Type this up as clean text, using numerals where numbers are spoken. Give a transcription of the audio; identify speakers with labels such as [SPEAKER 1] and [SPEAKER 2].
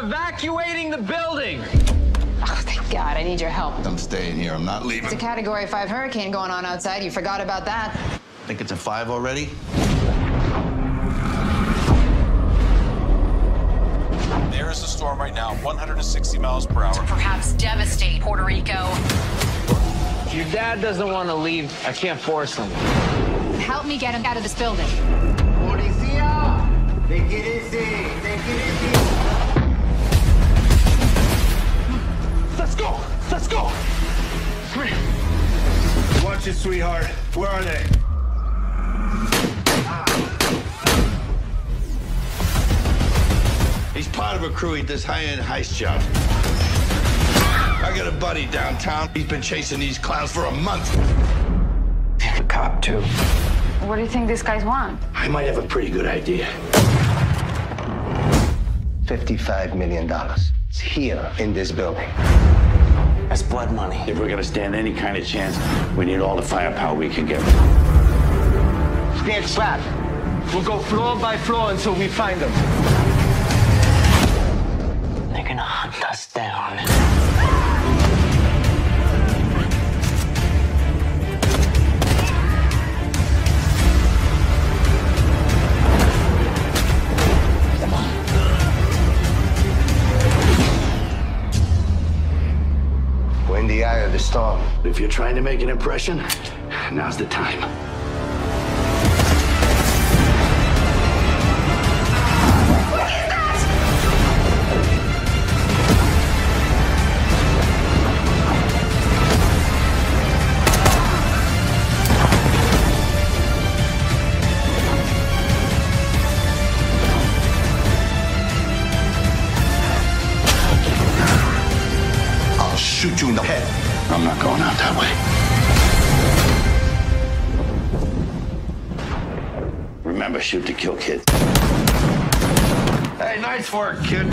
[SPEAKER 1] evacuating the building.
[SPEAKER 2] Oh, thank God. I need your help.
[SPEAKER 3] I'm staying here. I'm not leaving.
[SPEAKER 2] It's a Category 5 hurricane going on outside. You forgot about that.
[SPEAKER 3] Think it's a 5 already?
[SPEAKER 4] There is a storm right now, 160 miles per hour.
[SPEAKER 5] Perhaps devastate Puerto Rico.
[SPEAKER 1] If your dad doesn't want to leave, I can't force him.
[SPEAKER 5] Help me get him out of this building.
[SPEAKER 6] Policía! Take it easy! Take it easy!
[SPEAKER 1] Let's go! Let's go! Come here.
[SPEAKER 6] Watch it, sweetheart. Where are they?
[SPEAKER 3] He's part of a crew at this high-end heist job. I got a buddy downtown. He's been chasing these clowns for a month.
[SPEAKER 1] You're a cop, too.
[SPEAKER 2] What do you think these guys want?
[SPEAKER 6] I might have a pretty good idea. $55 million. It's here in this building.
[SPEAKER 1] That's blood money.
[SPEAKER 6] If we're gonna stand any kind of chance, we need all the firepower we can get.
[SPEAKER 1] Stand flat. We'll go floor by floor until we find them. They're gonna hunt us down.
[SPEAKER 6] We're in the eye of the storm. If you're trying to make an impression, now's the time.
[SPEAKER 3] I'll shoot you in the head.
[SPEAKER 6] I'm not going out that way. Remember, shoot to kill, kid.
[SPEAKER 3] Hey, nice work, kid.